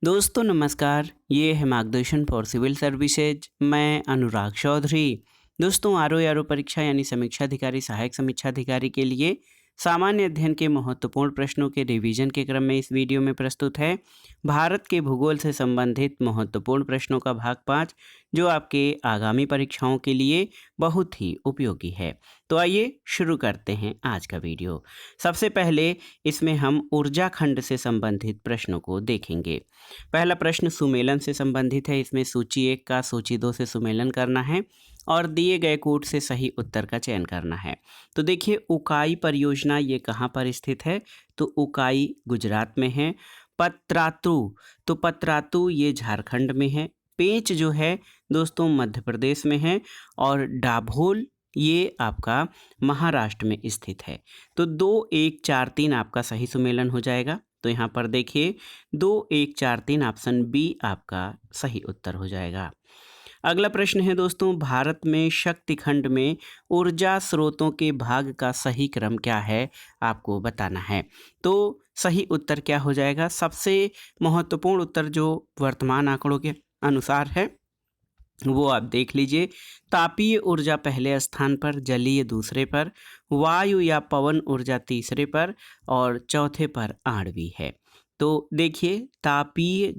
दोस्तों नमस्कार, ये है मार्गदर्शन फॉर सिविल सर्विसेज। मैं अनुराग चौधरी। दोस्तों आरओ परीक्षा यानी समीक्षा अधिकारी सहायक समीक्षा अधिकारी के लिए सामान्य अध्ययन के महत्वपूर्ण प्रश्नों के रिवीजन के क्रम में इस वीडियो में प्रस्तुत है भारत के भूगोल से संबंधित महत्वपूर्ण प्रश्नों का भाग 5, जो आपके आगामी परीक्षाओं के लिए बहुत ही उपयोगी है। तो आइए शुरू करते हैं आज का वीडियो। सबसे पहले इसमें हम ऊर्जा खंड से संबंधित प्रश्नों को देखेंगे। पहला प्रश्न सुमेलन से संबंधित है। इसमें सूची 1 का सूची 2 से सुमेलन करना है और दिए गए कोड से सही उत्तर का चयन करना है। तो देखिए उकाई परियोजना ये कहाँ पर स्थित है? तो उकाई गुजरात में है। पत्रातु, तो पत्रातु ये झारखंड में है। पेंच जो है दोस्तों मध्य प्रदेश में है और डाभोल ये आपका महाराष्ट्र में स्थित है। तो 2 1 4 3 आपका सही सुमेलन हो जाएगा। तो यहाँ पर देखिए 2 1 4 3 ऑप्शन बी आपका सही उत्तर हो जाएगा। अगला प्रश्न है दोस्तों, भारत में शक्ति खंड में ऊर्जा स्रोतों के भाग का सही क्रम क्या है, आपको बताना है। तो सही उत्तर क्या हो जाएगा? सबसे महत्वपूर्ण उत्तर जो वर्तमान आंकड़ों के अनुसार है वो आप देख लीजिए। तापीय ऊर्जा पहले स्थान पर, जलीय दूसरे पर, वायु या पवन ऊर्जा तीसरे पर और चौथे पर आणविक है। तो देखिए तापीय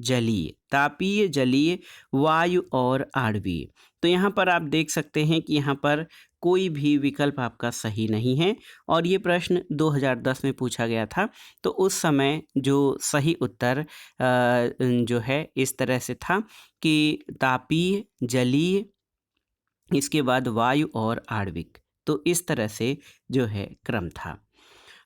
जलीय वायु और आणविक। तो यहाँ पर आप देख सकते हैं कि यहाँ पर कोई भी विकल्प आपका सही नहीं है और ये प्रश्न 2010 में पूछा गया था। तो उस समय जो सही उत्तर जो है इस तरह से था कि तापीय, जलीय, इसके बाद वायु और आणविक। तो इस तरह से जो है क्रम था।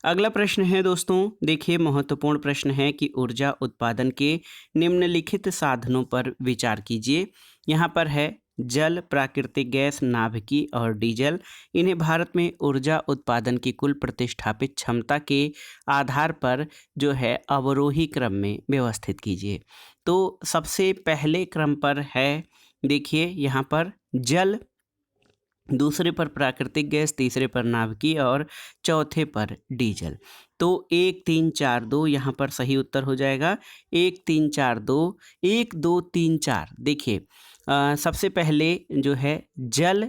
अगला प्रश्न है दोस्तों, देखिए महत्वपूर्ण प्रश्न है कि ऊर्जा उत्पादन के निम्नलिखित साधनों पर विचार कीजिए। यहाँ पर है जल, प्राकृतिक गैस, नाभिकीय और डीजल। इन्हें भारत में ऊर्जा उत्पादन की कुल प्रतिष्ठापित क्षमता के आधार पर जो है अवरोही क्रम में व्यवस्थित कीजिए। तो सबसे पहले क्रम पर है देखिए यहाँ पर जल, दूसरे पर प्राकृतिक गैस, तीसरे पर नाभिकीय और चौथे पर डीजल। तो 1 3 4 2 यहाँ पर सही उत्तर हो जाएगा। 1 3 4 2 1 2 3 4। देखिए सबसे पहले जो है जल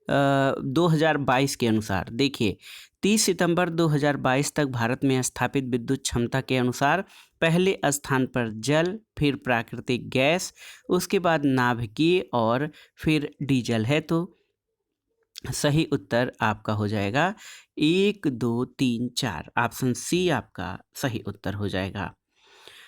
2022 के अनुसार देखिए 30 सितंबर 2022 तक भारत में स्थापित विद्युत क्षमता के अनुसार पहले स्थान पर जल, फिर प्राकृतिक गैस, उसके बाद नाभिकीय और फिर डीजल है। तो सही उत्तर आपका हो जाएगा 1 2 3 4, ऑप्शन सी आपका सही उत्तर हो जाएगा।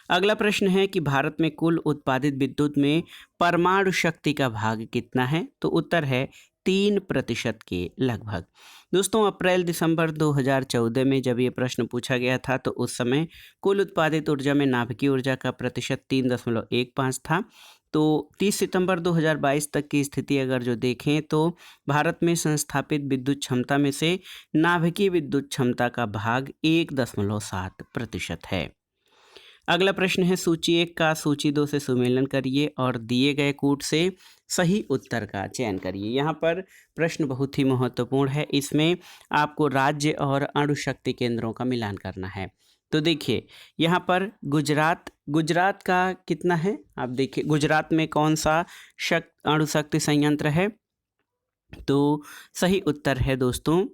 अगला प्रश्न है कि भारत में कुल उत्पादित विद्युत में परमाणु शक्ति का भाग कितना है? तो उत्तर है 3% के लगभग। दोस्तों अप्रैल दिसंबर 2014 में जब ये प्रश्न पूछा गया था तो उस समय कुल उत्पादित ऊर्जा में नाभिकीय ऊर्जा का प्रतिशत 3.15 था। तो 30 सितंबर 2022 तक की स्थिति अगर जो देखें तो भारत में संस्थापित विद्युत क्षमता में से नाभिकीय विद्युत क्षमता का भाग 1.7% है। अगला प्रश्न है सूची 1 का सूची 2 से सुमेलन करिए और दिए गए कूट से सही उत्तर का चयन करिए। यहाँ पर प्रश्न बहुत ही महत्वपूर्ण है। इसमें आपको राज्य और अणु शक्ति केंद्रों का मिलान करना है। तो देखिए यहाँ पर गुजरात का कितना है? आप देखिए गुजरात में कौन सा अणु शक्ति संयंत्र है? तो सही उत्तर है दोस्तों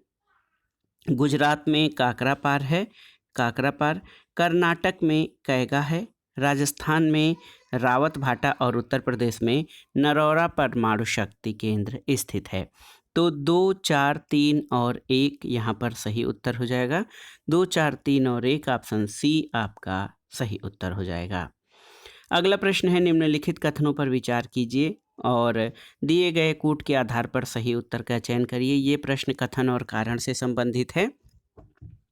गुजरात में काकरापार है, काकरापार। कर्नाटक में कैगा है, राजस्थान में रावत भाटा और उत्तर प्रदेश में नरौरा परमाणु शक्ति केंद्र स्थित है। तो 2 4 3 और 1 यहाँ पर सही उत्तर हो जाएगा। 2 4 3 और 1, ऑप्शन सी आपका सही उत्तर हो जाएगा। अगला प्रश्न है निम्नलिखित कथनों पर विचार कीजिए और दिए गए कूट के आधार पर सही उत्तर का चयन करिए। ये प्रश्न कथन और कारण से संबंधित है।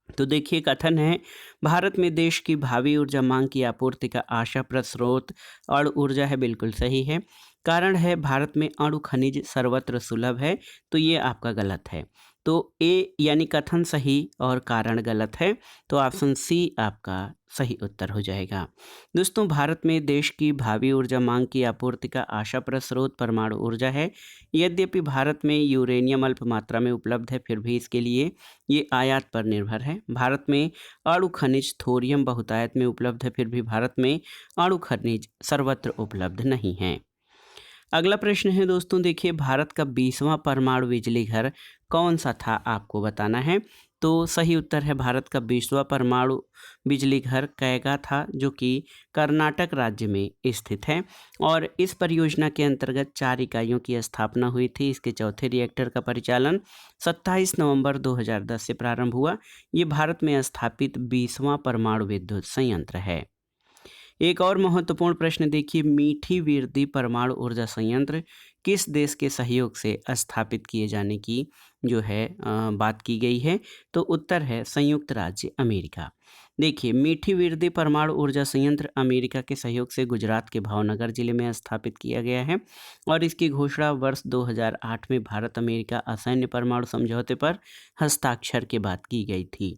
तो देखिए कथन है भारत में देश की भावी ऊर्जा मांग की आपूर्ति का आशाप्रद स्रोत अणु ऊर्जा है, बिल्कुल सही है। कारण है भारत में अणु खनिज सर्वत्र सुलभ है, तो ये आपका गलत है। तो ए यानी कथन सही और कारण गलत है, तो ऑप्शन सी आपका सही उत्तर हो जाएगा। दोस्तों, भारत में देश की भावी ऊर्जा मांग की आपूर्ति का आशाप्रद स्रोत परमाणु ऊर्जा है। यद्यपि भारत में यूरेनियम अल्प मात्रा में उपलब्ध है, फिर भी इसके लिए ये आयात पर निर्भर है। भारत में अणु खनिज थोरियम बहुतायत में उपलब्ध है, फिर भी भारत में अणु खनिज सर्वत्र उपलब्ध नहीं है। अगला प्रश्न है दोस्तों, देखिए, भारत का 20वां परमाणु बिजली घर कौन सा था, आपको बताना है। तो सही उत्तर है, भारत का 20वां परमाणु बिजली घर कैगा था, जो कि कर्नाटक राज्य में स्थित है। और इस परियोजना के अंतर्गत 4 इकाइयों की स्थापना हुई थी। इसके चौथे रिएक्टर का परिचालन 27 नवंबर 2010 से प्रारंभ हुआ। ये भारत में स्थापित 20वां परमाणु विद्युत संयंत्र है। एक और महत्वपूर्ण प्रश्न देखिए, मीठी विरदी परमाणु ऊर्जा संयंत्र किस देश के सहयोग से स्थापित किए जाने की जो है बात की गई है, तो उत्तर है संयुक्त राज्य अमेरिका। देखिए, मीठी विरदी परमाणु ऊर्जा संयंत्र अमेरिका के सहयोग से गुजरात के भावनगर जिले में स्थापित किया गया है और इसकी घोषणा वर्ष 2008 में भारत अमेरिका असैन्य परमाणु समझौते पर हस्ताक्षर के बाद की गई थी।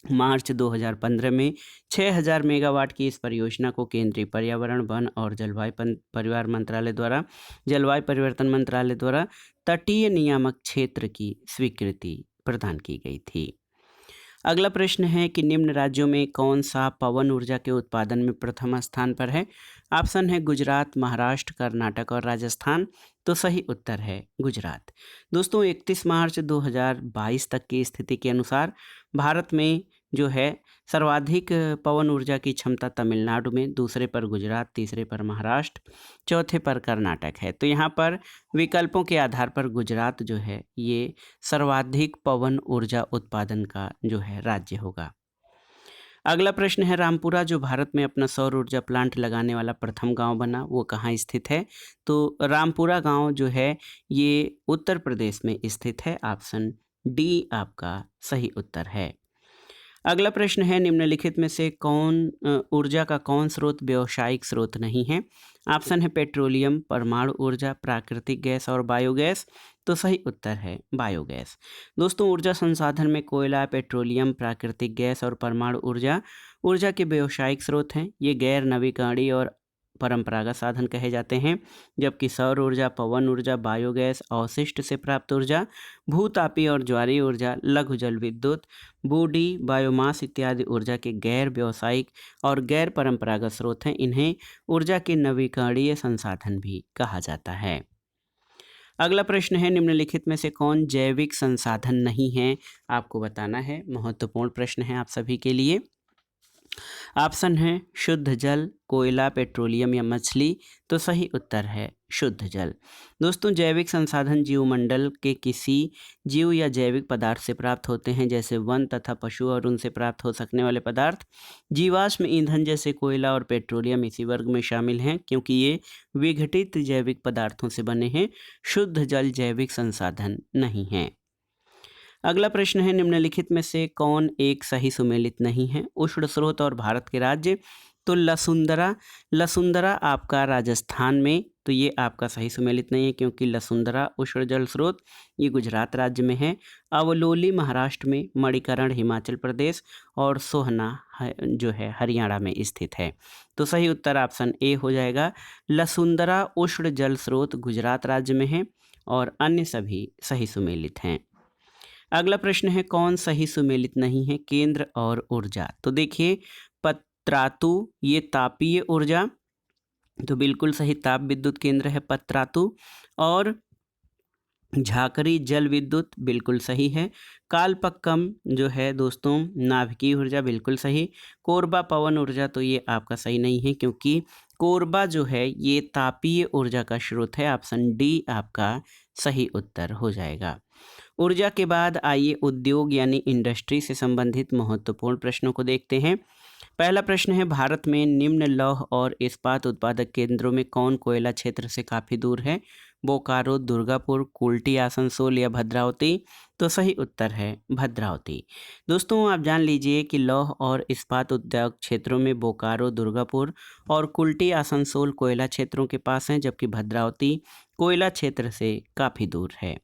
मार्च 2015 में 6000 मेगावाट की इस परियोजना को केंद्रीय पर्यावरण, वन और जलवायु परिवर्तन मंत्रालय द्वारा तटीय नियामक क्षेत्र की स्वीकृति प्रदान की गई थी। अगला प्रश्न है कि निम्न राज्यों में कौन सा पवन ऊर्जा के उत्पादन में प्रथम स्थान पर है। ऑप्शन है गुजरात, महाराष्ट्र, कर्नाटक और राजस्थान। तो सही उत्तर है गुजरात। दोस्तों, 31 मार्च 2022 तक की स्थिति के अनुसार भारत में जो है सर्वाधिक पवन ऊर्जा की क्षमता तमिलनाडु में, दूसरे पर गुजरात, तीसरे पर महाराष्ट्र, चौथे पर कर्नाटक है। तो यहाँ पर विकल्पों के आधार पर गुजरात जो है ये सर्वाधिक पवन ऊर्जा उत्पादन का जो है राज्य होगा। अगला प्रश्न है, रामपुरा जो भारत में अपना सौर ऊर्जा प्लांट लगाने वाला प्रथम गांव बना, वो कहाँ स्थित है। तो रामपुरा गांव जो है ये उत्तर प्रदेश में स्थित है। ऑप्शन डी आपका सही उत्तर है। अगला प्रश्न है, निम्नलिखित में से ऊर्जा का कौन स्रोत व्यावसायिक स्रोत नहीं है। ऑप्शन है पेट्रोलियम, परमाणु ऊर्जा, प्राकृतिक गैस और बायोगैस। तो सही उत्तर है बायोगैस। दोस्तों, ऊर्जा संसाधन में कोयला, पेट्रोलियम, प्राकृतिक गैस और परमाणु ऊर्जा के व्यावसायिक स्रोत हैं। ये गैर नवीकरणीय और परंपरागत साधन कहे जाते हैं, जबकि सौर ऊर्जा, पवन ऊर्जा, बायोगैस, अवशिष्ट से प्राप्त ऊर्जा, भूतापीय और ज्वारीय ऊर्जा, लघु जल विद्युत, बूडी, बायोमास इत्यादि ऊर्जा के गैर व्यावसायिक और गैर परंपरागत स्रोत हैं। इन्हें ऊर्जा के नवीकरणीय संसाधन भी कहा जाता है। अगला प्रश्न है, निम्नलिखित में से कौन जैविक संसाधन नहीं है, आपको बताना है। महत्वपूर्ण प्रश्न है आप सभी के लिए। ऑप्शन है शुद्ध जल, कोयला, पेट्रोलियम या मछली। तो सही उत्तर है शुद्ध जल। दोस्तों, जैविक संसाधन जीवमंडल के किसी जीव या जैविक पदार्थ से प्राप्त होते हैं, जैसे वन तथा पशु और उनसे प्राप्त हो सकने वाले पदार्थ। जीवाश्म ईंधन जैसे कोयला और पेट्रोलियम इसी वर्ग में शामिल हैं, क्योंकि ये विघटित जैविक पदार्थों से बने हैं। शुद्ध जल जैविक संसाधन नहीं है। अगला प्रश्न है, निम्नलिखित में से कौन एक सही सुमेलित नहीं है। उष्ण स्रोत और भारत के राज्य। तो लसुंदरा आपका राजस्थान में, तो ये आपका सही सुमेलित नहीं है, क्योंकि लसुंदरा उष्ण जल स्रोत ये गुजरात राज्य में है। अवलोली महाराष्ट्र में, मणिकरण हिमाचल प्रदेश और सोहना जो है हरियाणा में स्थित है। तो सही उत्तर ऑप्शन ए हो जाएगा। लसुंदरा उष्ण जल स्रोत गुजरात राज्य में है और अन्य सभी सही सुमेलित हैं। अगला प्रश्न है, कौन सही सुमेलित नहीं है, केंद्र और ऊर्जा। तो देखिए, पत्रातु ये तापीय ऊर्जा, तो बिल्कुल सही, ताप विद्युत केंद्र है पत्रातु। और झाकरी जल विद्युत बिल्कुल सही है। कालपक्कम जो है दोस्तों नाभिकीय ऊर्जा बिल्कुल सही। कोरबा पवन ऊर्जा, तो ये आपका सही नहीं है, क्योंकि कोरबा जो है ये तापीय ऊर्जा का स्रोत है। ऑप्शन डी आपका सही उत्तर हो जाएगा। ऊर्जा के बाद आइए उद्योग यानी इंडस्ट्री से संबंधित महत्वपूर्ण प्रश्नों को देखते हैं। पहला प्रश्न है, भारत में निम्न लौह और इस्पात उत्पादक केंद्रों में कौन कोयला क्षेत्र से काफ़ी दूर है। बोकारो, दुर्गापुर, कुल्टी, आसनसोल या भद्रावती। तो सही उत्तर है भद्रावती। दोस्तों, आप जान लीजिए कि लौह और इस्पात उद्योग क्षेत्रों में बोकारो, दुर्गापुर और कुल्टी, आसनसोल कोयला क्षेत्रों के पास हैं, जबकि भद्रावती कोयला क्षेत्र से काफ़ी दूर है।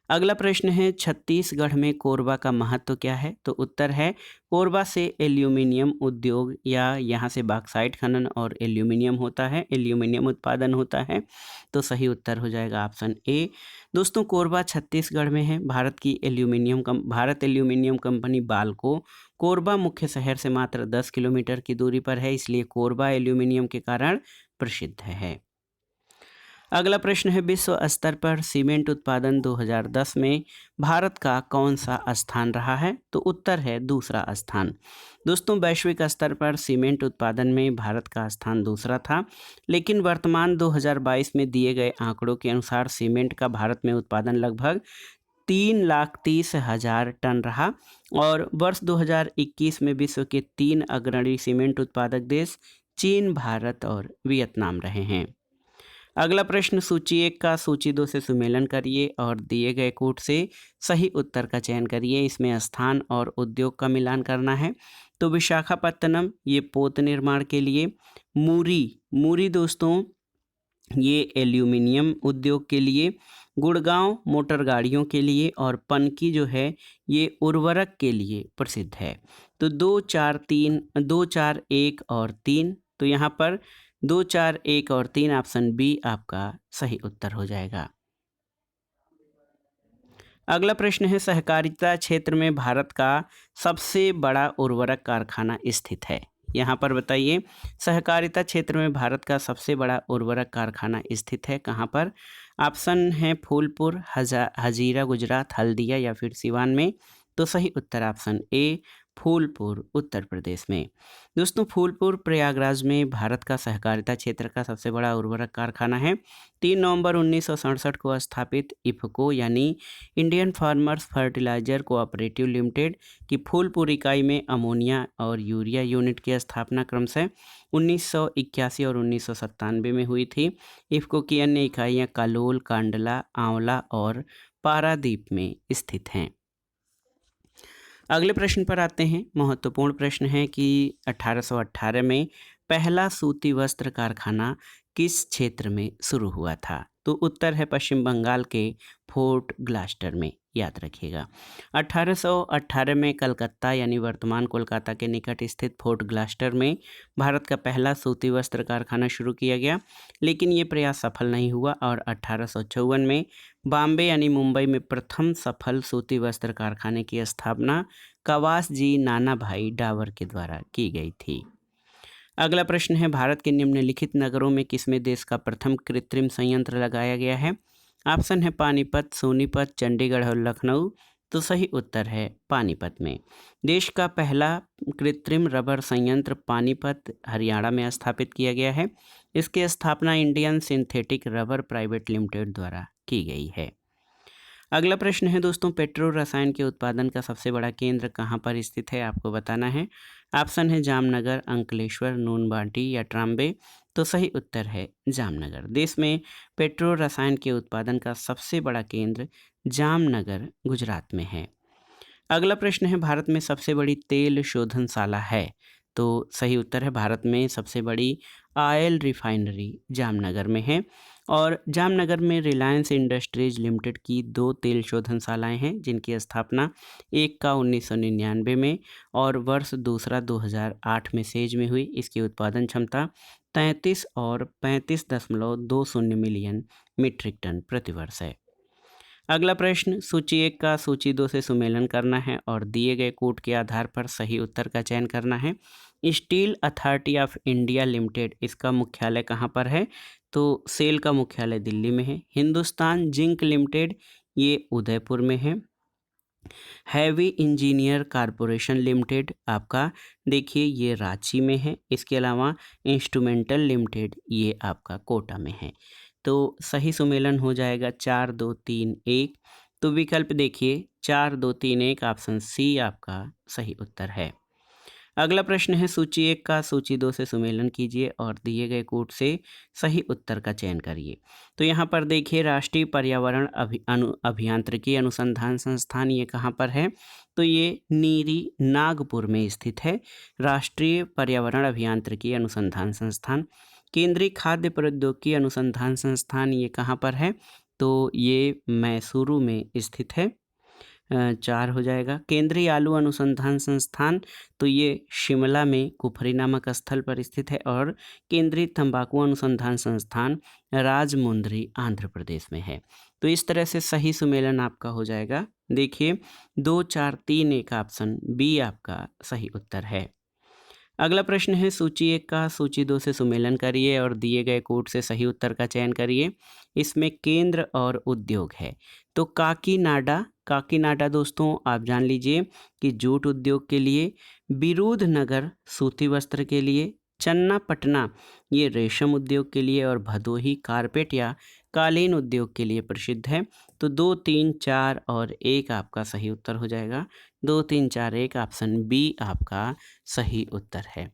अगला प्रश्न है छत्तीसगढ़ में कोरबा का महत्व क्या है? तो उत्तर है कोरबा से एल्यूमिनियम उद्योग या यहाँ से बॉक्साइट खनन और एल्यूमिनियम होता है, एल्यूमिनियम उत्पादन होता है। तो सही उत्तर हो जाएगा ऑप्शन ए। दोस्तों कोरबा छत्तीसगढ़ में है। भारत एल्यूमिनियम कंपनी बालको कोरबा मुख्य शहर से मात्र 10 किलोमीटर की दूरी पर है, इसलिए कोरबा एल्यूमिनियम के कारण प्रसिद्ध है। अगला प्रश्न है विश्व स्तर पर सीमेंट उत्पादन 2010 में भारत का कौन सा स्थान रहा है? तो उत्तर है दूसरा स्थान। दोस्तों वैश्विक स्तर पर सीमेंट उत्पादन में भारत का स्थान दूसरा था, लेकिन वर्तमान 2022 में दिए गए आंकड़ों के अनुसार सीमेंट का भारत में उत्पादन लगभग 3,30,000 टन रहा और वर्ष 2021 में विश्व के 3 अग्रणी सीमेंट उत्पादक देश चीन, भारत और वियतनाम रहे हैं। अगला प्रश्न सूची 1 का सूची 2 से सुमेलन करिए और दिए गए कोड से सही उत्तर का चयन करिए। इसमें स्थान और उद्योग का मिलान करना है। तो विशाखापत्तनम ये पोत निर्माण के लिए, मूरी दोस्तों ये एल्यूमिनियम उद्योग के लिए, गुड़गांव मोटर गाड़ियों के लिए और पनकी जो है ये उर्वरक के लिए प्रसिद्ध है। तो 2, 4, 1 और 3, तो यहाँ पर 2, 4, 1 और 3 ऑप्शन बी आपका सही उत्तर हो जाएगा। अगला प्रश्न है सहकारिता क्षेत्र में भारत का सबसे बड़ा उर्वरक कारखाना स्थित है। यहाँ पर बताइए सहकारिता क्षेत्र में भारत का सबसे बड़ा उर्वरक कारखाना स्थित है कहाँ पर? ऑप्शन है फूलपुर, हजीरा गुजरात, हल्दिया या फिर सिवान में। तो सही उत्तर ऑप्शन ए फूलपुर उत्तर प्रदेश में। दोस्तों फूलपुर प्रयागराज में भारत का सहकारिता क्षेत्र का सबसे बड़ा उर्वरक कारखाना है। 3 नवंबर 1967 को स्थापित इफको यानी Indian farmers fertiliser cooperative limited की फूलपुर इकाई में अमोनिया और यूरिया यूनिट की स्थापना क्रमशः 1981 और 1997 में हुई थी। इफको की अन्य इकाइयाँ कालोल, कांडला, आंवला और पारादीप में स्थित हैं। अगले प्रश्न पर आते हैं। महत्वपूर्ण प्रश्न है कि 1818 में पहला सूती वस्त्र कारखाना किस क्षेत्र में शुरू हुआ था? तो उत्तर है पश्चिम बंगाल के फोर्ट ग्लास्टर में, याद रखिएगा। 1818 में कलकत्ता यानी वर्तमान कोलकाता के निकट स्थित फोर्ट ग्लास्टर में भारत का पहला सूती वस्त्र कारखाना शुरू किया गया, लेकिन ये प्रयास सफल नहीं हुआ और 1854 में बॉम्बे यानी मुंबई में प्रथम सफल सूती वस्त्र कारखाने की स्थापना कवास जी नाना भाई डावर के द्वारा की गई थी। अगला प्रश्न है भारत के निम्नलिखित नगरों में किसमें देश का प्रथम कृत्रिम संयंत्र लगाया गया है? ऑप्शन है पानीपत, सोनीपत, चंडीगढ़ और लखनऊ। तो सही उत्तर है पानीपत में। देश का पहला कृत्रिम रबर संयंत्र पानीपत हरियाणा में स्थापित किया गया है। इसकी स्थापना Indian synthetic rubber private limited द्वारा की गई है। अगला प्रश्न है दोस्तों पेट्रो रसायन के उत्पादन का सबसे बड़ा केंद्र कहाँ पर स्थित है? आपको बताना है। ऑप्शन है जामनगर, अंकलेश्वर, नूनबाटी या ट्राम्बे। तो सही उत्तर है जामनगर। देश में पेट्रो रसायन के उत्पादन का सबसे बड़ा केंद्र जामनगर गुजरात में है। अगला प्रश्न है भारत में सबसे बड़ी तेल शोधनशाला है? तो सही उत्तर है भारत में सबसे बड़ी ऑयल रिफाइनरी जामनगर में है और जामनगर में रिलायंस इंडस्ट्रीज लिमिटेड की 2 तेल शोधनशालाएँ हैं, जिनकी स्थापना एक का 1999 में और वर्ष दूसरा 2008 में सेज में हुई। इसकी उत्पादन क्षमता 33 और 35.20 मिलियन मीट्रिक टन प्रतिवर्ष है। अगला प्रश्न सूची 1 का सूची 2 से सुमेलन करना है और दिए गए कोड के आधार पर सही उत्तर का चयन करना है। Steel authority of India limited इसका मुख्यालय कहाँ पर है? तो सेल का मुख्यालय दिल्ली में है। हिंदुस्तान जिंक लिमिटेड ये उदयपुर में है। हैवी इंजीनियर कॉरपोरेशन लिमिटेड आपका देखिए ये रांची में है। इसके अलावा इंस्ट्रूमेंटल लिमिटेड ये आपका कोटा में है। तो सही सुमेलन हो जाएगा 4, 2, 3, 1। तो विकल्प देखिए 4, 2, 3, 1 ऑप्शन सी आपका सही उत्तर है। अगला प्रश्न है सूची 1 का सूची 2 से सुमेलन कीजिए और दिए गए कोड से सही उत्तर का चयन करिए। तो यहाँ पर देखिए राष्ट्रीय पर्यावरण अभियांत्रिकी अनुसंधान संस्थान ये कहाँ पर है? तो ये नीरी नागपुर में स्थित है। राष्ट्रीय पर्यावरण अभियांत्रिकी अनुसंधान संस्थान। केंद्रीय खाद्य प्रौद्योगिकी अनुसंधान संस्थान ये कहाँ पर है? तो ये मैसूरू में स्थित है। 4 हो जाएगा। केंद्रीय आलू अनुसंधान संस्थान, तो ये शिमला में कुफरी नामक स्थल पर स्थित है। और केंद्रीय तंबाकू अनुसंधान संस्थान राजमुंद्री आंध्र प्रदेश में है। तो इस तरह से सही सुमेलन आपका हो जाएगा। देखिए 2, 4, 3, 1 ऑप्शन बी आपका सही उत्तर है। अगला प्रश्न है सूची 1 का। सूची 2 से सुमेलन करिए और दिए गए कोड से सही उत्तर का चयन करिए। इसमें केंद्र और उद्योग है। तो काकीनाडा दोस्तों आप जान लीजिए कि जूट उद्योग के लिए, बिरूधनगर सूती वस्त्र के लिए, चन्नापटना ये रेशम उद्योग के लिए और भदोही कारपेट या कालीन उद्योग के लिए प्रसिद्ध है। तो 2, 3, 4 और 1 आपका सही उत्तर हो जाएगा। 2, 3, 4, 1 ऑप्शन बी आपका सही उत्तर है।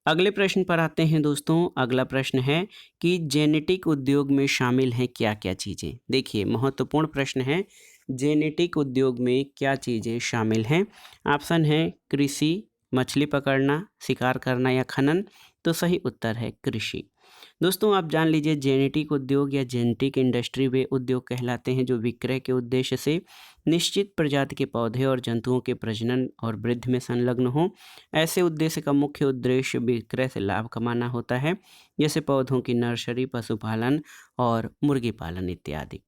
अगले प्रश्न पर आते हैं दोस्तों। अगला प्रश्न है कि जेनेटिक उद्योग में शामिल हैं क्या क्या चीज़ें। देखिए महत्वपूर्ण प्रश्न है, जेनेटिक उद्योग में क्या चीज़ें शामिल हैं। ऑप्शन है कृषि, मछली पकड़ना, शिकार करना या खनन। तो सही उत्तर है कृषि। दोस्तों आप जान लीजिए जेनेटिक उद्योग या जेनेटिक इंडस्ट्री वे उद्योग कहलाते हैं जो विक्रय के उद्देश्य से निश्चित प्रजाति के पौधे और जंतुओं के प्रजनन और वृद्धि में संलग्न हों। ऐसे उद्देश्य का मुख्य उद्देश्य विक्रय से लाभ कमाना होता है, जैसे पौधों की नर्सरी, पशुपालन और मुर्गी पालन इत्यादि।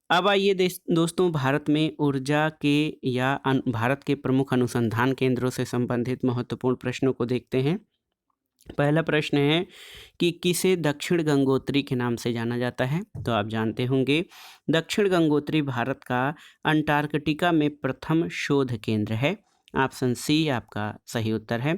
अब आइए दोस्तों भारत में ऊर्जा के या भारत के प्रमुख अनुसंधान केंद्रों से संबंधित महत्वपूर्ण प्रश्नों को देखते हैं। पहला प्रश्न है कि किसे दक्षिण गंगोत्री के नाम से जाना जाता है। तो आप जानते होंगे दक्षिण गंगोत्री भारत का अंटार्कटिका में प्रथम शोध केंद्र है। ऑप्शन सी आपका सही उत्तर है।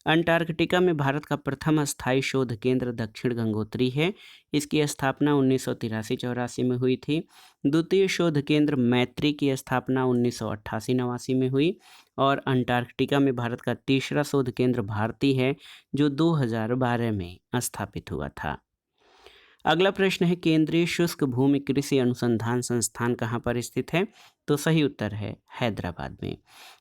अंटार्कटिका में भारत का प्रथम स्थायी शोध केंद्र दक्षिण गंगोत्री है। इसकी स्थापना 1983-84 में हुई थी। द्वितीय शोध केंद्र मैत्री की स्थापना 1988-89 में हुई। और अंटार्कटिका में भारत का तीसरा शोध केंद्र भारती है जो 2012 में स्थापित हुआ था। अगला प्रश्न है केंद्रीय शुष्क भूमि कृषि अनुसंधान संस्थान कहाँ पर स्थित है। तो सही उत्तर है हैदराबाद में।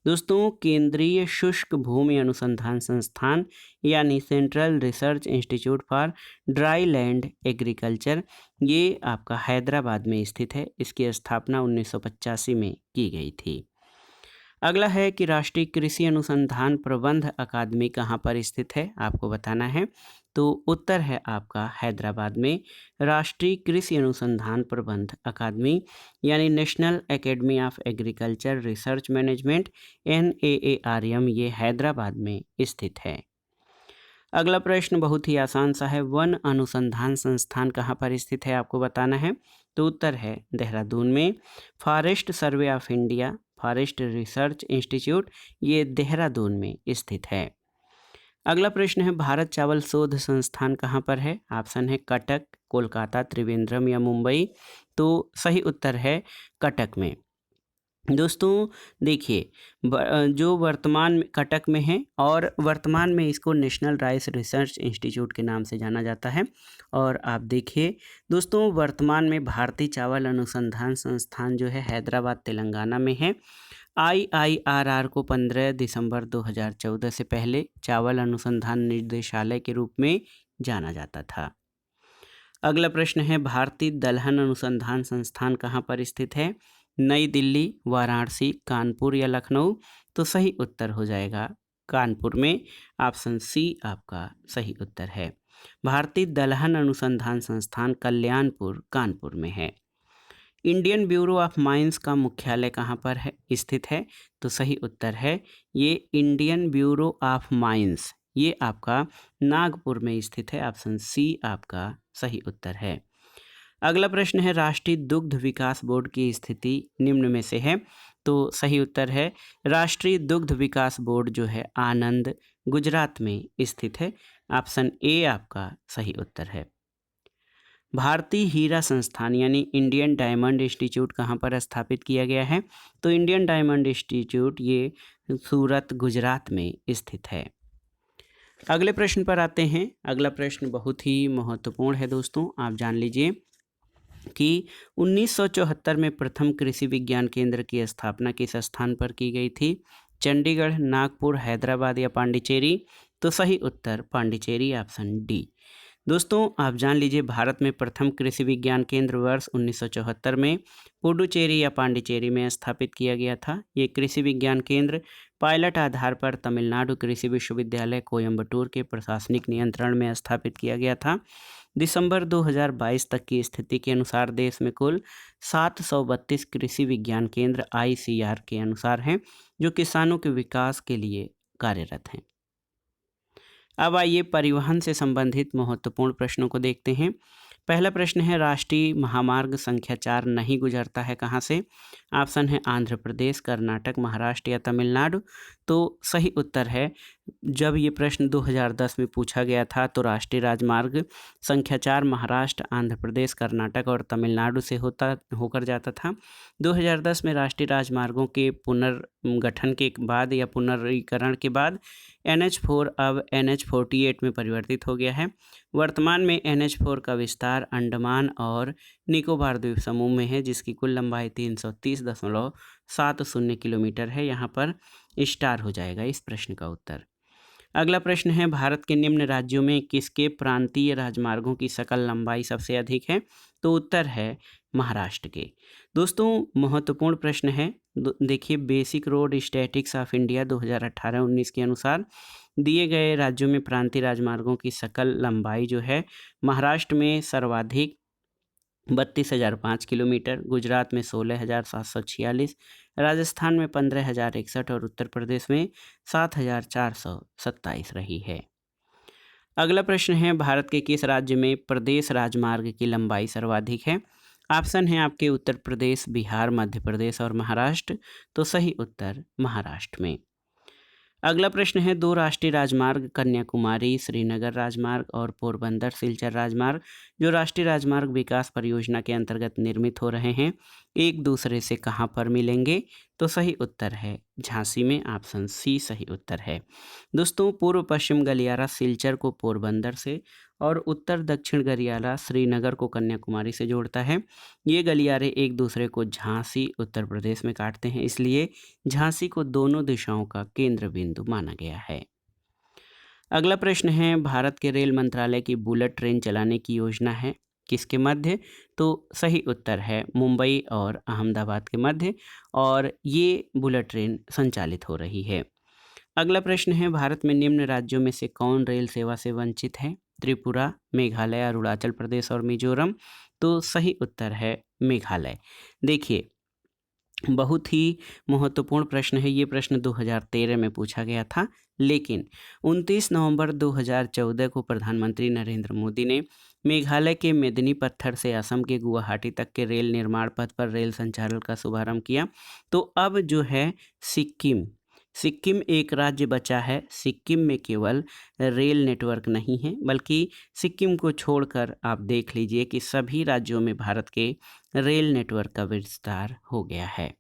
दोस्तों केंद्रीय शुष्क भूमि अनुसंधान संस्थान यानी central research institute for dry land agriculture ये आपका हैदराबाद में स्थित है। इसकी स्थापना 1985 में की गई थी। अगला है कि राष्ट्रीय कृषि अनुसंधान प्रबंध अकादमी कहाँ पर स्थित है, आपको बताना है। तो उत्तर है आपका हैदराबाद में। राष्ट्रीय कृषि अनुसंधान प्रबंध अकादमी यानी national academy of agriculture research management NAARM ये हैदराबाद में स्थित है। अगला प्रश्न बहुत ही आसान सा है, वन अनुसंधान संस्थान कहाँ पर स्थित है, आपको बताना है। तो उत्तर है देहरादून में। Forest survey of India forest research institute ये देहरादून में स्थित है। अगला प्रश्न है भारत चावल शोध संस्थान कहाँ पर है। ऑप्शन है कटक, कोलकाता, त्रिवेंद्रम या मुंबई। तो सही उत्तर है कटक में। दोस्तों देखिए जो वर्तमान में कटक में है और वर्तमान में इसको नेशनल राइस रिसर्च इंस्टीट्यूट के नाम से जाना जाता है। और आप देखिए दोस्तों वर्तमान में भारतीय चावल अनुसंधान संस्थान जो है हैदराबाद तेलंगाना में है। IIRR को 15 दिसंबर 2014 से पहले चावल अनुसंधान निदेशालय के रूप में जाना जाता था। अगला प्रश्न है भारतीय दलहन अनुसंधान संस्थान कहाँ पर स्थित है। नई दिल्ली, वाराणसी, कानपुर या लखनऊ। तो सही उत्तर हो जाएगा कानपुर में। ऑप्शन सी आपका सही उत्तर है। भारतीय दलहन अनुसंधान संस्थान कल्याणपुर कानपुर में है। इंडियन ब्यूरो ऑफ माइंस का मुख्यालय कहाँ पर है स्थित है। तो सही उत्तर है ये इंडियन ब्यूरो ऑफ माइंस ये आपका नागपुर में स्थित है। ऑप्शन सी आपका सही उत्तर है। अगला प्रश्न है राष्ट्रीय दुग्ध विकास बोर्ड की स्थिति निम्न में से है। तो सही उत्तर है राष्ट्रीय दुग्ध विकास बोर्ड जो है आनंद गुजरात में स्थित है। ऑप्शन ए आपका सही उत्तर है। भारतीय हीरा संस्थान यानी इंडियन डायमंड इंस्टीट्यूट कहाँ पर स्थापित किया गया है। तो इंडियन डायमंड इंस्टीट्यूट ये सूरत गुजरात में स्थित है। अगले प्रश्न पर आते हैं। अगला प्रश्न बहुत ही महत्वपूर्ण है दोस्तों, आप जान लीजिए कि 1974 में प्रथम कृषि विज्ञान केंद्र की स्थापना किस स्थान पर की गई थी। चंडीगढ़, नागपुर, हैदराबाद या पांडिचेरी। तो सही उत्तर पांडिचेरी, ऑप्शन डी। दोस्तों आप जान लीजिए, भारत में प्रथम कृषि विज्ञान केंद्र वर्ष 1974 में पुडुचेरी या पांडिचेरी में स्थापित किया गया था। ये कृषि विज्ञान केंद्र पायलट आधार पर तमिलनाडु कृषि विश्वविद्यालय कोयम्बटूर के प्रशासनिक नियंत्रण में स्थापित किया गया था। दिसंबर 2022 तक की स्थिति के अनुसार देश में कुल 732 कृषि विज्ञान केंद्र ICR के अनुसार हैं, जो किसानों के विकास के लिए कार्यरत हैं। अब आइए परिवहन से संबंधित महत्वपूर्ण प्रश्नों को देखते हैं। पहला प्रश्न है, राष्ट्रीय महामार्ग संख्या 4 नहीं गुजरता है कहाँ से? ऑप्शन है आंध्र प्रदेश, कर्नाटक, महाराष्ट्र या तमिलनाडु। तो सही उत्तर है, जब ये प्रश्न 2010 में पूछा गया था तो राष्ट्रीय राजमार्ग संख्या 4 महाराष्ट्र, आंध्र प्रदेश, कर्नाटक और तमिलनाडु से होकर जाता था। 2010 में राष्ट्रीय राजमार्गों के पुनर्गठन के बाद या पुनरीकरण के बाद NH4 अब NH48 में परिवर्तित हो गया है। वर्तमान में NH4 का विस्तार अंडमान और निकोबार द्वीप समूह में है, जिसकी कुल लंबाई 330.70 किलोमीटर है। यहाँ पर स्टार हो जाएगा इस प्रश्न का उत्तर। अगला प्रश्न है, भारत के निम्न राज्यों में किसके प्रांतीय राजमार्गों की सकल लंबाई सबसे अधिक है? तो उत्तर है महाराष्ट्र के। दोस्तों महत्वपूर्ण प्रश्न है, देखिए basic road statics of India 2018-19 के अनुसार दिए गए राज्यों में प्रांतीय राजमार्गों की सकल लंबाई जो है, महाराष्ट्र में सर्वाधिक 32,005 किलोमीटर, गुजरात में 16,746, राजस्थान में 15,061 और उत्तर प्रदेश में 7,427 रही है। अगला प्रश्न है, भारत के किस राज्य में प्रदेश राजमार्ग की लंबाई सर्वाधिक है? ऑप्शन है आपके उत्तर प्रदेश, बिहार, मध्य प्रदेश और महाराष्ट्र। तो सही उत्तर महाराष्ट्र में। अगला प्रश्न है, दो राष्ट्रीय राजमार्ग कन्याकुमारी श्रीनगर राजमार्ग और पोरबंदर सिलचर राजमार्ग जो राष्ट्रीय राजमार्ग विकास परियोजना के अंतर्गत निर्मित हो रहे हैं, एक दूसरे से कहां पर मिलेंगे? तो सही उत्तर है झांसी में। ऑप्शन सी सही उत्तर है। दोस्तों पूर्व पश्चिम गलियारा सिलचर को पोरबंदर से और उत्तर दक्षिण गलियारा श्रीनगर को कन्याकुमारी से जोड़ता है। ये गलियारे एक दूसरे को झांसी उत्तर प्रदेश में काटते हैं, इसलिए झांसी को दोनों दिशाओं का केंद्र बिंदु माना गया है। अगला प्रश्न है, भारत के रेल मंत्रालय की बुलेट ट्रेन चलाने की योजना है किसके मध्य? तो सही उत्तर है मुंबई और अहमदाबाद के मध्य, और ये बुलेट ट्रेन संचालित हो रही है। अगला प्रश्न है, भारत में निम्न राज्यों में से कौन रेल सेवा से वंचित है? त्रिपुरा, मेघालय, अरुणाचल प्रदेश और मिजोरम। तो सही उत्तर है मेघालय। देखिए बहुत ही महत्वपूर्ण प्रश्न है, ये प्रश्न 2013 में पूछा गया था, लेकिन 29 नवंबर 2014 को प्रधानमंत्री नरेंद्र मोदी ने मेघालय के मेदिनी पत्थर से असम के गुवाहाटी तक के रेल निर्माण पथ पर रेल संचालन का शुभारंभ किया। तो अब जो है सिक्किम एक राज्य बचा है। सिक्किम में केवल रेल नेटवर्क नहीं है, बल्कि सिक्किम को छोड़कर आप देख लीजिए कि सभी राज्यों में भारत के रेल नेटवर्क का विस्तार हो गया है।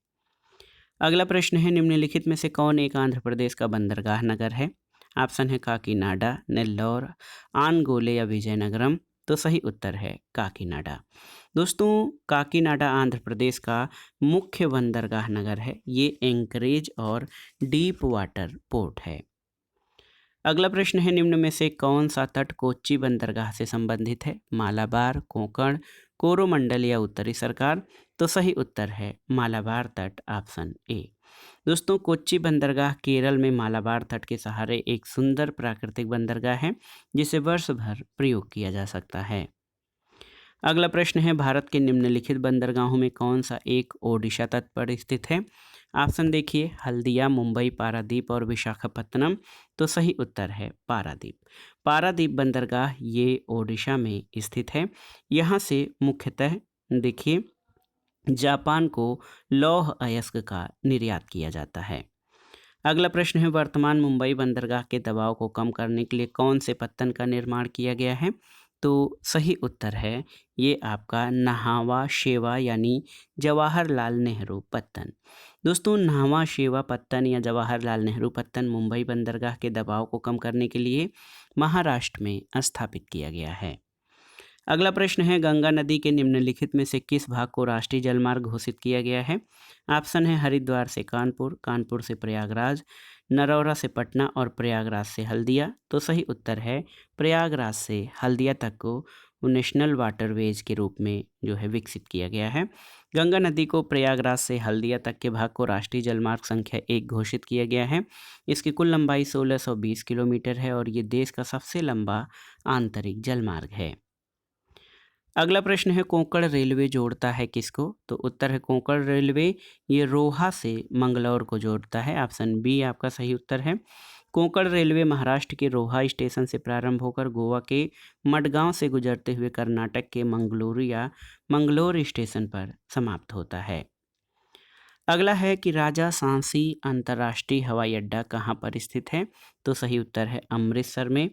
अगला प्रश्न है, निम्नलिखित में से कौन एक आंध्र प्रदेश का बंदरगाह नगर है? ऑप्शन है काकीनाडा, नेल्लौर, आनगोले या विजयनगरम। तो सही उत्तर है काकीनाडा। दोस्तों काकीनाडा आंध्र प्रदेश का मुख्य बंदरगाह नगर है। ये एंकरेज और डीप वाटर पोर्ट है। अगला प्रश्न है, निम्न में से कौन सा तट कोच्चि बंदरगाह से संबंधित है? मालाबार, कोंकण, कोरोमंडल या उत्तरी सरकार। तो सही उत्तर है मालाबार तट, ऑप्शन ए। दोस्तों कोच्चि बंदरगाह केरल में मालाबार तट के सहारे एक सुंदर प्राकृतिक बंदरगाह है, जिसे वर्ष भर प्रयोग किया जा सकता है। अगला प्रश्न है, भारत के निम्नलिखित बंदरगाहों में कौन सा एक ओडिशा तट पर स्थित है? ऑप्शन देखिए हल्दिया, मुंबई, पारादीप और विशाखापत्तनम। तो सही उत्तर है पारादीप। पारादीप बंदरगाह ये ओडिशा में स्थित है। यहाँ से मुख्यतः देखिए जापान को लौह अयस्क का निर्यात किया जाता है। अगला प्रश्न है, वर्तमान मुंबई बंदरगाह के दबाव को कम करने के लिए कौन से पत्तन का निर्माण किया गया है? तो सही उत्तर है ये आपका न्हावा शेवा यानी जवाहरलाल नेहरू पत्तन। दोस्तों न्हावा शेवा पत्तन या जवाहरलाल नेहरू पत्तन मुंबई बंदरगाह के दबाव को कम करने के लिए महाराष्ट्र में स्थापित किया गया है। अगला प्रश्न है, गंगा नदी के निम्नलिखित में से किस भाग को राष्ट्रीय जलमार्ग घोषित किया गया है? ऑप्शन है हरिद्वार से कानपुर, कानपुर से प्रयागराज, नरौरा से पटना और प्रयागराज से हल्दिया। तो सही उत्तर है प्रयागराज से हल्दिया तक को नेशनल वाटरवेज के रूप में जो है विकसित किया गया है। गंगा नदी को प्रयागराज से हल्दिया तक के भाग को राष्ट्रीय जलमार्ग संख्या 1 घोषित किया गया है। इसकी कुल लंबाई 1620 किलोमीटर है और ये देश का सबसे लंबा आंतरिक जलमार्ग है। अगला प्रश्न है कोंकण रेलवे जोड़ता है किसको? तो उत्तर है कोंकण रेलवे ये रोहा से मंगलौर को जोड़ता है। ऑप्शन बी आपका सही उत्तर है। कोंकण रेलवे महाराष्ट्र के रोहा स्टेशन से प्रारंभ होकर गोवा के मडगांव से गुजरते हुए कर्नाटक के मंगलूरु या मंगलोर स्टेशन पर समाप्त होता है। अगला है कि राजा सांसी अंतर्राष्ट्रीय हवाई अड्डा कहाँ पर स्थित है? तो सही उत्तर है अमृतसर में।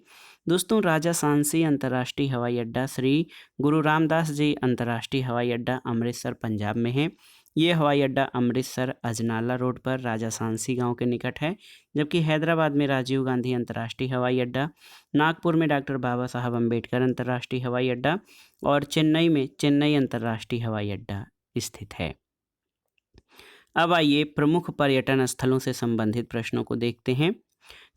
दोस्तों राजा सांसी अंतर्राष्ट्रीय हवाई अड्डा श्री गुरु रामदास जी अंतर्राष्ट्रीय हवाई अड्डा अमृतसर पंजाब में है। ये हवाई अड्डा अमृतसर अजनाला रोड पर राजा सांसी गांव के निकट है। जबकि हैदराबाद में राजीव गांधी अंतर्राष्ट्रीय हवाई अड्डा, नागपुर में डॉक्टर बाबा साहब अम्बेडकर अंतर्राष्ट्रीय हवाई अड्डा और चेन्नई में चेन्नई अंतर्राष्ट्रीय हवाई अड्डा स्थित है। अब आइए प्रमुख पर्यटन स्थलों से संबंधित प्रश्नों को देखते हैं।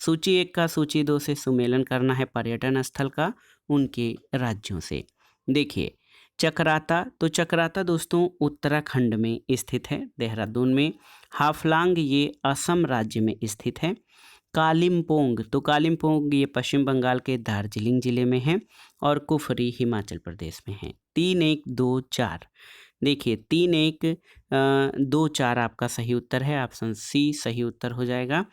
सूची 1 का सूची 2 से सुमेलन करना है पर्यटन स्थल का उनके राज्यों से। देखिए चक्राता, तो चक्राता दोस्तों उत्तराखंड में स्थित है, देहरादून में। हाफलांग ये असम राज्य में स्थित है। कालिम्पोंग, तो कालिम्पोंग ये पश्चिम बंगाल के दार्जिलिंग जिले में है और कुफरी हिमाचल प्रदेश में है। 3, 1, 2, 4। देखिए 3, 1, 2, 4 आपका सही उत्तर है। ऑप्शन सी सही उत्तर हो जाएगा।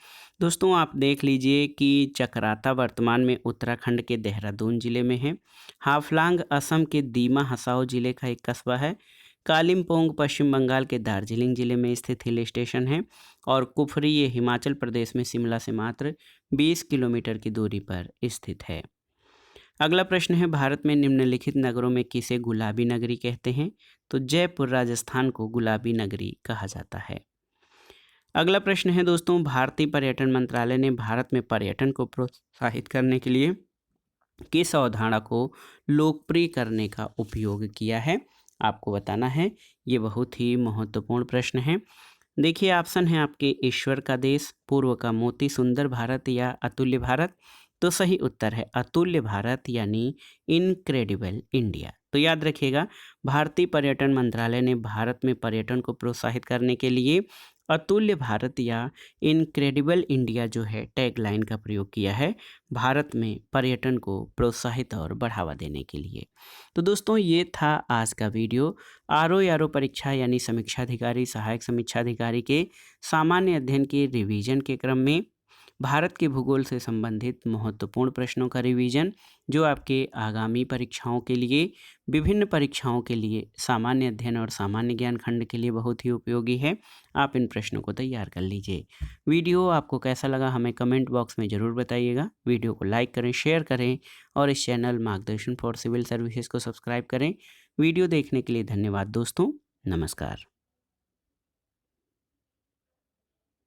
दोस्तों आप देख लीजिए कि चक्राता वर्तमान में उत्तराखंड के देहरादून जिले में है। हाफलांग असम के दीमा हसाओ जिले का एक कस्बा है। कालिम्पोंग पश्चिम बंगाल के दार्जिलिंग जिले में स्थित हिल स्टेशन है और कुफरी ये हिमाचल प्रदेश में शिमला से मात्र 20 किलोमीटर की दूरी पर स्थित है। अगला प्रश्न है भारत में निम्नलिखित नगरों में किसे गुलाबी नगरी कहते हैं? तो जयपुर राजस्थान को गुलाबी नगरी कहा जाता है। अगला प्रश्न है दोस्तों भारतीय पर्यटन मंत्रालय ने भारत में पर्यटन को प्रोत्साहित करने के लिए किस अवधारणा को लोकप्रिय करने का उपयोग किया है? आपको बताना है। ये बहुत ही महत्वपूर्ण प्रश्न है। देखिए ऑप्शन है आपके ईश्वर का देश, पूर्व का मोती, सुंदर भारत या अतुल्य भारत। तो सही उत्तर है अतुल्य भारत यानी इनक्रेडिबल इंडिया। तो याद रखिएगा भारतीय पर्यटन मंत्रालय ने भारत में पर्यटन को प्रोत्साहित करने के लिए अतुल्य भारत या इनक्रेडिबल इंडिया जो है टैगलाइन का प्रयोग किया है भारत में पर्यटन को प्रोत्साहित और बढ़ावा देने के लिए। तो दोस्तों ये था आज का वीडियो। आरओ परीक्षा यानी समीक्षा अधिकारी, सहायक समीक्षा अधिकारी के सामान्य अध्ययन के रिवीजन के क्रम में भारत के भूगोल से संबंधित महत्वपूर्ण प्रश्नों का रिवीजन जो आपके आगामी परीक्षाओं के लिए, विभिन्न परीक्षाओं के लिए, सामान्य अध्ययन और सामान्य ज्ञान खंड के लिए बहुत ही उपयोगी है। आप इन प्रश्नों को तैयार कर लीजिए। वीडियो आपको कैसा लगा हमें कमेंट बॉक्स में ज़रूर बताइएगा। वीडियो को लाइक करें, शेयर करें और इस चैनल मार्गदर्शन फॉर सिविल सर्विसेज को सब्सक्राइब करें। वीडियो देखने के लिए धन्यवाद दोस्तों। नमस्कार।